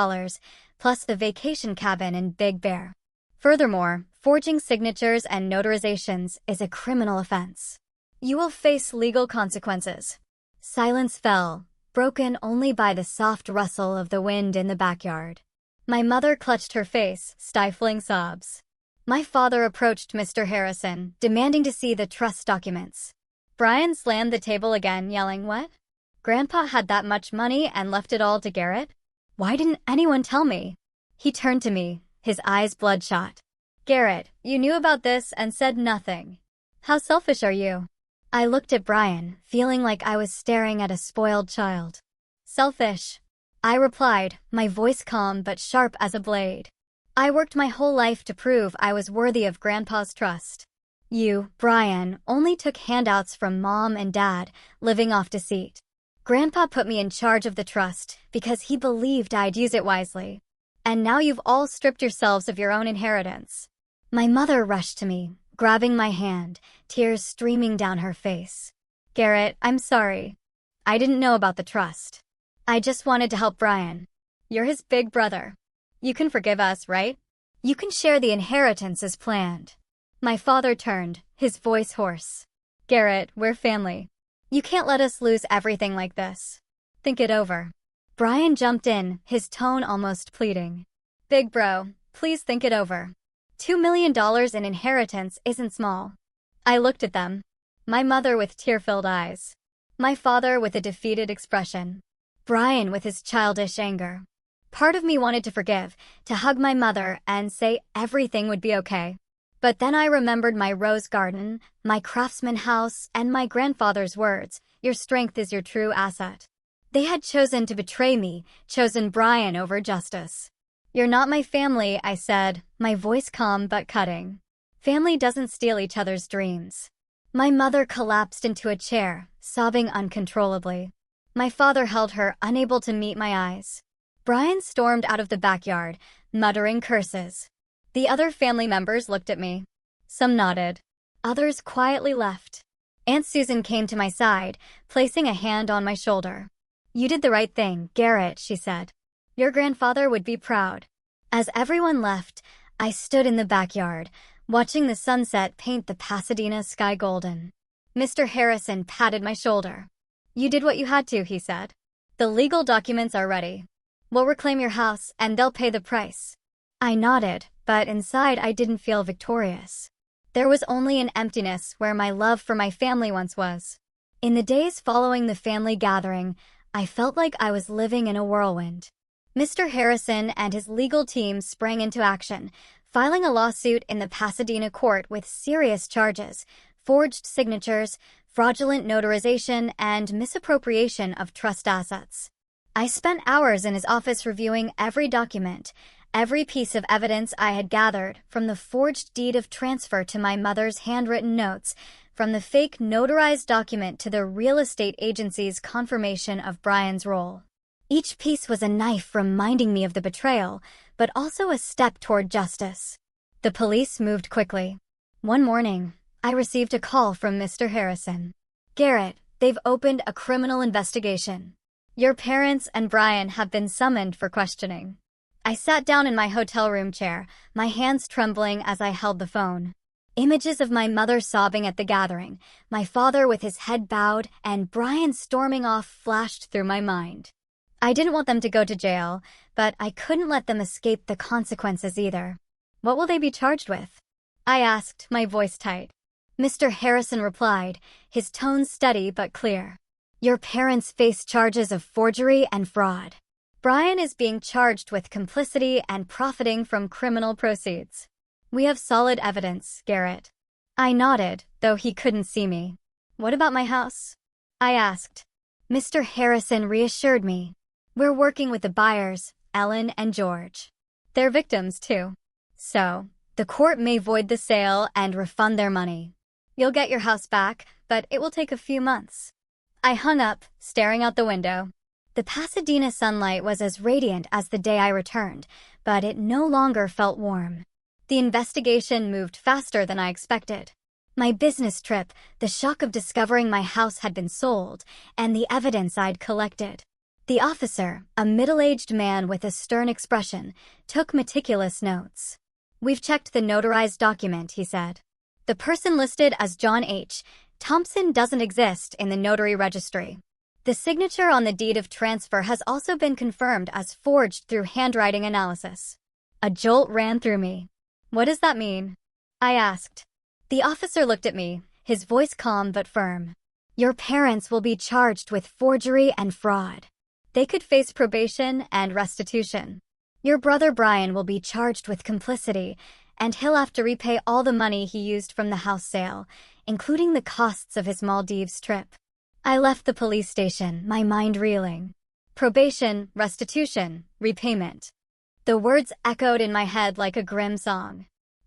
plus the vacation cabin in Big Bear. Furthermore, forging signatures and notarizations is a criminal offense. You will face legal consequences. Silence fell, broken only by the soft rustle of the wind in the backyard. My mother clutched her face, stifling sobs. My father approached Mr. Harrison, demanding to see the trust documents. Brian slammed the table again, yelling, What? Grandpa had that much money and left it all to Garrett? Why didn't anyone tell me? He turned to me, his eyes bloodshot. Garrett, you knew about this and said nothing. How selfish are you? I looked at Brian, feeling like I was staring at a spoiled child. Selfish, I replied, my voice calm but sharp as a blade. I worked my whole life to prove I was worthy of Grandpa's trust. You, Brian, only took handouts from Mom and Dad, living off deceit. Grandpa put me in charge of the trust because he believed I'd use it wisely. And now you've all stripped yourselves of your own inheritance. My mother rushed to me, grabbing my hand, tears streaming down her face. Garrett, I'm sorry. I didn't know about the trust. I just wanted to help Brian. You're his big brother. You can forgive us, right? You can share the inheritance as planned. My father turned, his voice hoarse. Garrett, we're family. You can't let us lose everything like this. Think it over. Brian jumped in, his tone almost pleading. Big bro, please think it over. $2 million in inheritance isn't small. I looked at them. My mother with tear-filled eyes. My father with a defeated expression. Brian with his childish anger. Part of me wanted to forgive, to hug my mother and say everything would be okay. But then I remembered my rose garden, my craftsman house, and my grandfather's words, your strength is your true asset. They had chosen to betray me, chosen Brian over justice. You're not my family, I said, my voice calm but cutting. Family doesn't steal each other's dreams. My mother collapsed into a chair, sobbing uncontrollably. My father held her, unable to meet my eyes. Brian stormed out of the backyard, muttering curses. The other family members looked at me. Some nodded. Others quietly left. Aunt Susan came to my side, placing a hand on my shoulder. You did the right thing, Garrett, she said. Your grandfather would be proud. As everyone left, I stood in the backyard, watching the sunset paint the Pasadena sky golden. Mr. Harrison patted my shoulder. You did what you had to, he said. The legal documents are ready. We'll reclaim your house, and they'll pay the price. I nodded, but inside I didn't feel victorious. There was only an emptiness where my love for my family once was. In the days following the family gathering, I felt like I was living in a whirlwind. Mr. Harrison and his legal team sprang into action, filing a lawsuit in the Pasadena court with serious charges, forged signatures, fraudulent notarization, and misappropriation of trust assets. I spent hours in his office reviewing every document, every piece of evidence I had gathered, from the forged deed of transfer to my mother's handwritten notes, from the fake notarized document to the real estate agency's confirmation of Brian's role. Each piece was a knife reminding me of the betrayal, but also a step toward justice. The police moved quickly. One morning, I received a call from Mr. Harrison. "Garrett, they've opened a criminal investigation. Your parents and Brian have been summoned for questioning." I sat down in my hotel room chair, my hands trembling as I held the phone. Images of my mother sobbing at the gathering, my father with his head bowed, and Brian storming off flashed through my mind. I didn't want them to go to jail, but I couldn't let them escape the consequences either. "What will they be charged with?" I asked, my voice tight. Mr. Harrison replied, his tone steady but clear. "Your parents face charges of forgery and fraud. Brian is being charged with complicity and profiting from criminal proceeds. We have solid evidence, Garrett." I nodded, though he couldn't see me. "What about my house?" I asked. Mr. Harrison reassured me. "We're working with the buyers, Ellen and George. They're victims, too. So, the court may void the sale and refund their money. You'll get your house back, but it will take a few months." I hung up, staring out the window. The Pasadena sunlight was as radiant as the day I returned, but it no longer felt warm. The investigation moved faster than I expected. My business trip, the shock of discovering my house had been sold, and the evidence I'd collected. The officer, a middle-aged man with a stern expression, took meticulous notes. "We've checked the notarized document," he said. "The person listed as John H. Thompson doesn't exist in the notary registry. The signature on the deed of transfer has also been confirmed as forged through handwriting analysis." A jolt ran through me. "What does that mean?" I asked. The officer looked at me, his voice calm but firm. "Your parents will be charged with forgery and fraud. They could face probation and restitution. Your brother Brian will be charged with complicity, and he'll have to repay all the money he used from the house sale, including the costs of his Maldives trip." I left the police station, my mind reeling. Probation, restitution, repayment. The words echoed in my head like a grim song.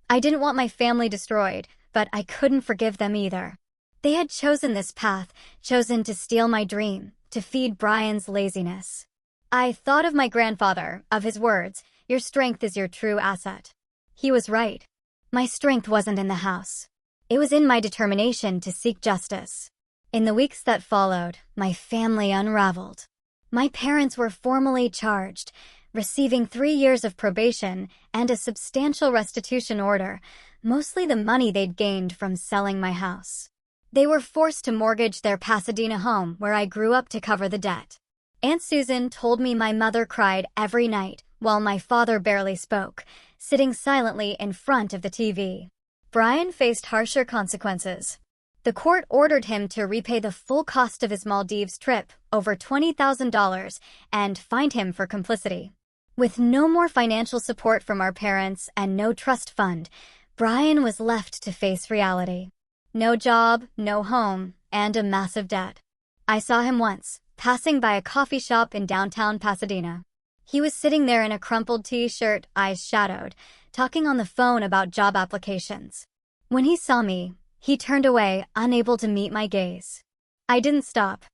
I didn't want my family destroyed, but I couldn't forgive them either. They had chosen this path, chosen to steal my dream, to feed Brian's laziness. I thought of my grandfather, of his words, "Your strength is your true asset." He was right. My strength wasn't in the house. It was in my determination to seek justice. In the weeks that followed, my family unraveled. My parents were formally charged, receiving 3 years of probation and a substantial restitution order, mostly the money they'd gained from selling my house. They were forced to mortgage their Pasadena home where I grew up to cover the debt. Aunt Susan told me my mother cried every night while my father barely spoke, sitting silently in front of the TV. Brian faced harsher consequences. The court ordered him to repay the full cost of his Maldives trip, over $20,000, and fined him for complicity. With no more financial support from our parents and no trust fund, Brian was left to face reality. No job, no home, and a massive debt. I saw him once, passing by a coffee shop in downtown Pasadena. He was sitting there in a crumpled t-shirt, eyes shadowed, talking on the phone about job applications. When he saw me, he turned away, unable to meet my gaze. I didn't stop.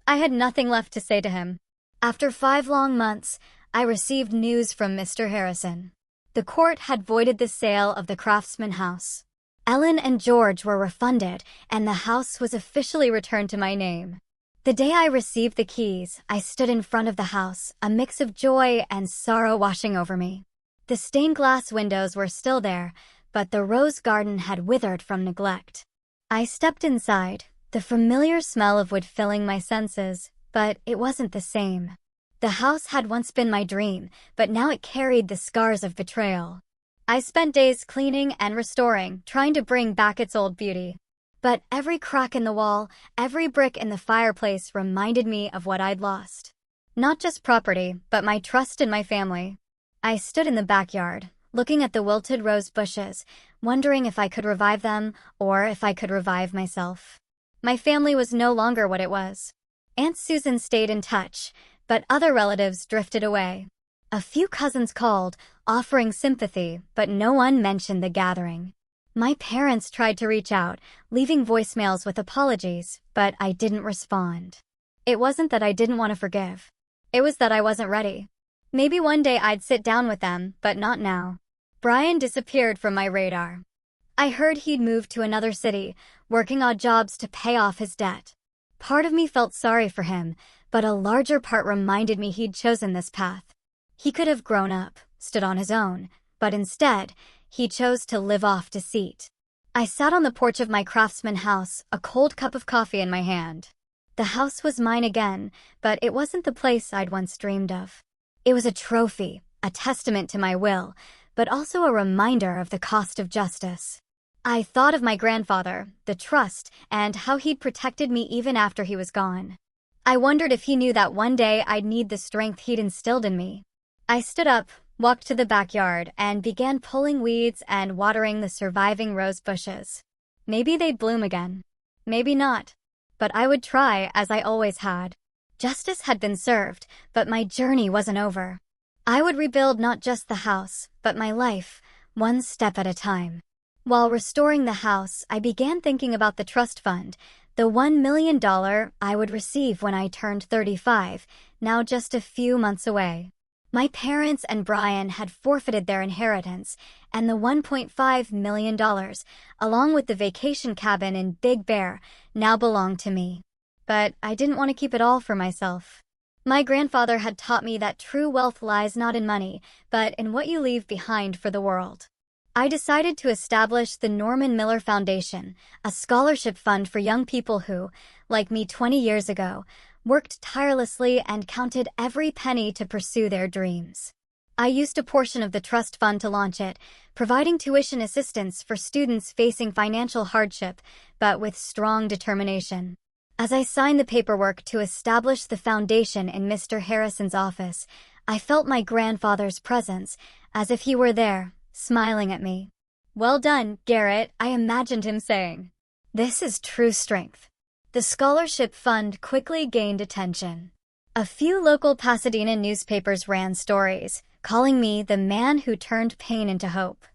I had nothing left to say to him. After 5 long months, I received news from Mr. Harrison. The court had voided the sale of the Craftsman house. Ellen and George were refunded, and the house was officially returned to my name. The day I received the keys, I stood in front of the house, a mix of joy and sorrow washing over me. The stained glass windows were still there, but the rose garden had withered from neglect. I stepped inside, the familiar smell of wood filling my senses, but it wasn't the same. The house had once been my dream, but now it carried the scars of betrayal. I spent days cleaning and restoring, trying to bring back its old beauty. But every crack in the wall, every brick in the fireplace reminded me of what I'd lost. Not just property, but my trust in my family. I stood in the backyard, looking at the wilted rose bushes, wondering if I could revive them or if I could revive myself. My family was no longer what it was. Aunt Susan stayed in touch, but other relatives drifted away. A few cousins called, offering sympathy, but no one mentioned the gathering. My parents tried to reach out, leaving voicemails with apologies, but I didn't respond. It wasn't that I didn't want to forgive. It was that I wasn't ready. Maybe one day I'd sit down with them, but not now. Brian disappeared from my radar. I heard he'd moved to another city, working odd jobs to pay off his debt. Part of me felt sorry for him, but a larger part reminded me he'd chosen this path. He could have grown up, stood on his own, but instead, he chose to live off deceit. I sat on the porch of my craftsman house, a cold cup of coffee in my hand. The house was mine again, but it wasn't the place I'd once dreamed of. It was a trophy, a testament to my will, but also a reminder of the cost of justice. I thought of my grandfather, the trust, and how he'd protected me even after he was gone. I wondered if he knew that one day I'd need the strength he'd instilled in me. I stood up, walked to the backyard, and began pulling weeds and watering the surviving rose bushes. Maybe they'd bloom again. Maybe not. But I would try, as I always had. Justice had been served, but my journey wasn't over. I would rebuild not just the house, but my life, one step at a time. While restoring the house, I began thinking about the trust fund, the $1 million I would receive when I turned 35, now just a few months away. My parents and Brian had forfeited their inheritance, and the $1.5 million, along with the vacation cabin in Big Bear, now belonged to me. But I didn't want to keep it all for myself. My grandfather had taught me that true wealth lies not in money, but in what you leave behind for the world. I decided to establish the Norman Miller Foundation, a scholarship fund for young people who, like me 20 years ago, worked tirelessly and counted every penny to pursue their dreams. I used a portion of the trust fund to launch it, providing tuition assistance for students facing financial hardship, but with strong determination. As I signed the paperwork to establish the foundation in Mr. Harrison's office, I felt my grandfather's presence, as if he were there, smiling at me. "Well done, Garrett," I imagined him saying. "This is true strength." The scholarship fund quickly gained attention. A few local Pasadena newspapers ran stories, calling me the man who turned pain into hope.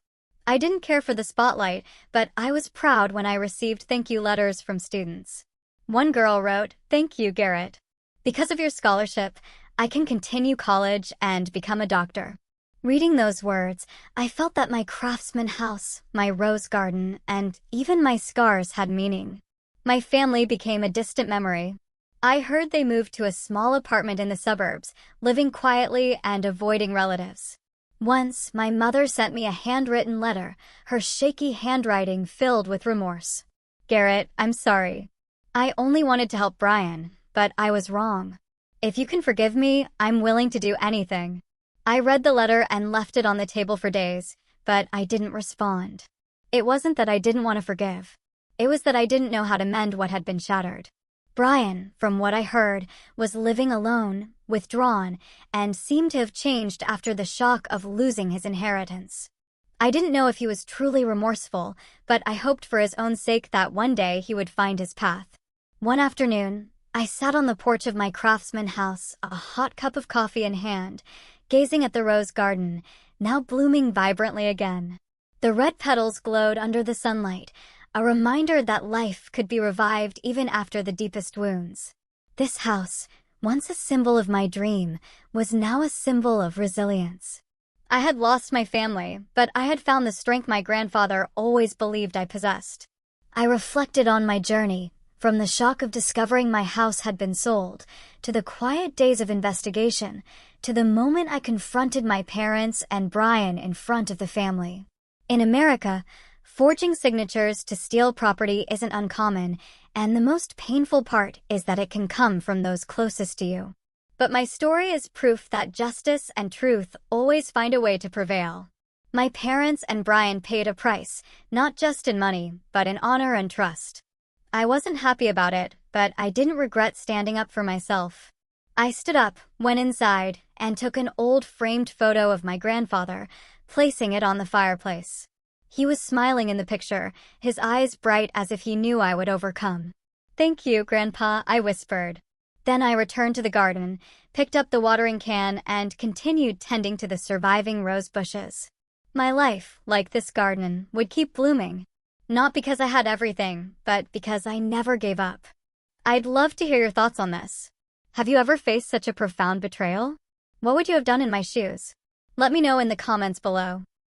I didn't care for the spotlight, but I was proud when I received thank you letters from students. One girl wrote, "Thank you, Garrett. Because of your scholarship, I can continue college and become a doctor." Reading those words, I felt that my craftsman house, my rose garden, and even my scars had meaning. My family became a distant memory. I heard they moved to a small apartment in the suburbs, living quietly and avoiding relatives. Once, my mother sent me a handwritten letter, her shaky handwriting filled with remorse. "Garrett, I'm sorry. I only wanted to help Brian, but I was wrong. If you can forgive me, I'm willing to do anything." I read the letter and left it on the table for days, but I didn't respond. It wasn't that I didn't want to forgive. It was that I didn't know how to mend what had been shattered. Brian, from what I heard, was living alone, withdrawn, and seemed to have changed after the shock of losing his inheritance. I didn't know if he was truly remorseful, but I hoped for his own sake that one day he would find his path. One afternoon, I sat on the porch of my craftsman house, a hot cup of coffee in hand, gazing at the rose garden, now blooming vibrantly again. The red petals glowed under the sunlight, a reminder that life could be revived even after the deepest wounds. This house, once a symbol of my dream, was now a symbol of resilience. I had lost my family, but I had found the strength my grandfather always believed I possessed. I reflected on my journey, from the shock of discovering my house had been sold, to the quiet days of investigation, to the moment I confronted my parents and Brian in front of the family. In America, forging signatures to steal property isn't uncommon, and the most painful part is that it can come from those closest to you. But my story is proof that justice and truth always find a way to prevail. My parents and Brian paid a price, not just in money, but in honor and trust. I wasn't happy about it, but I didn't regret standing up for myself. I stood up, went inside, and took an old framed photo of my grandfather, placing it on the fireplace. He was smiling in the picture, his eyes bright as if he knew I would overcome. "Thank you, Grandpa," I whispered. Then I returned to the garden, picked up the watering can, and continued tending to the surviving rose bushes. My life, like this garden, would keep blooming. Not because I had everything, but because I never gave up. I'd love to hear your thoughts on this. Have you ever faced such a profound betrayal? What would you have done in my shoes? Let me know in the comments below.